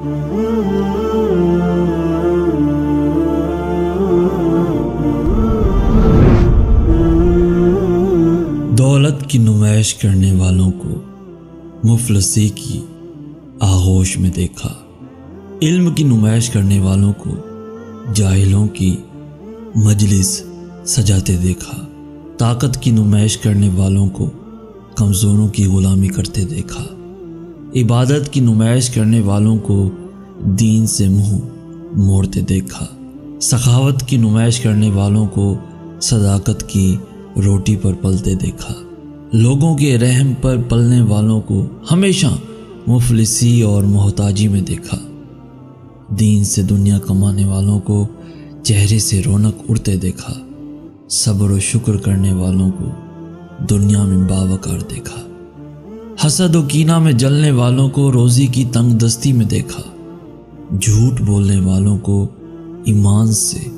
دولت کی نمائش کرنے والوں کو مفلسی کی آغوش میں دیکھا، علم کی نمائش کرنے والوں کو جاہلوں کی مجلس سجاتے دیکھا، طاقت کی نمائش کرنے والوں کو کمزوروں کی غلامی کرتے دیکھا، عبادت کی نمائش کرنے والوں کو دین سے منہ موڑتے دیکھا، سخاوت کی نمائش کرنے والوں کو صداقت کی روٹی پر پلتے دیکھا، لوگوں کے رحم پر پلنے والوں کو ہمیشہ مفلسی اور محتاجی میں دیکھا، دین سے دنیا کمانے والوں کو چہرے سے رونق اڑتے دیکھا، صبر و شکر کرنے والوں کو دنیا میں باوقار دیکھا، حسد و کینہ میں جلنے والوں کو روزی کی تنگ دستی میں دیکھا، جھوٹ بولنے والوں کو ایمان سے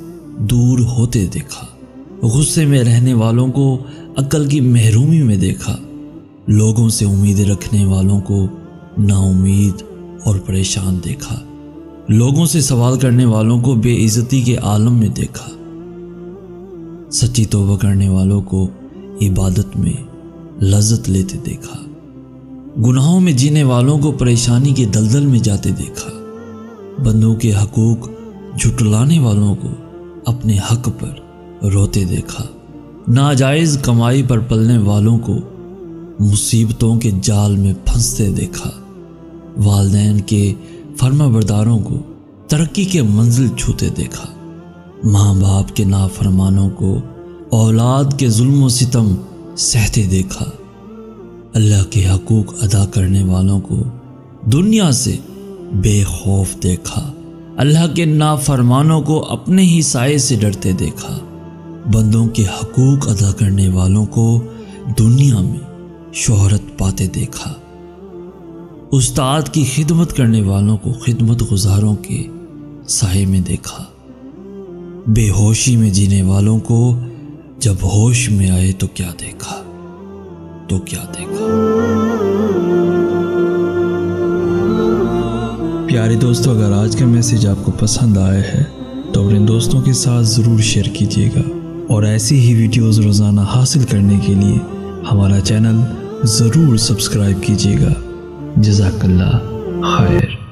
دور ہوتے دیکھا، غصے میں رہنے والوں کو عقل کی محرومی میں دیکھا، لوگوں سے امید رکھنے والوں کو نا امید اور پریشان دیکھا، لوگوں سے سوال کرنے والوں کو بے عزتی کے عالم میں دیکھا، سچی توبہ کرنے والوں کو عبادت میں لذت لیتے دیکھا، گناہوں میں جینے والوں کو پریشانی کے دلدل میں جاتے دیکھا، بندوں کے حقوق جھٹلانے والوں کو اپنے حق پر روتے دیکھا، ناجائز کمائی پر پلنے والوں کو مصیبتوں کے جال میں پھنستے دیکھا، والدین کے فرما برداروں کو ترقی کے منزل چھوتے دیکھا، ماں باپ کے نافرمانوں کو اولاد کے ظلم و ستم سہتے دیکھا، اللہ کے حقوق ادا کرنے والوں کو دنیا سے بے خوف دیکھا، اللہ کے نافرمانوں کو اپنے ہی سائے سے ڈرتے دیکھا، بندوں کے حقوق ادا کرنے والوں کو دنیا میں شہرت پاتے دیکھا، استاد کی خدمت کرنے والوں کو خدمت گزاروں کے سائے میں دیکھا، بے ہوشی میں جینے والوں کو جب ہوش میں آئے تو کیا دیکھا۔ پیارے دوستو، اگر آج کا میسیج آپ کو پسند آیا ہے تو اپنے دوستوں کے ساتھ ضرور شیئر کیجیے گا، اور ایسی ہی ویڈیوز روزانہ حاصل کرنے کے لیے ہمارا چینل ضرور سبسکرائب کیجیے گا۔ جزاک اللہ خیر۔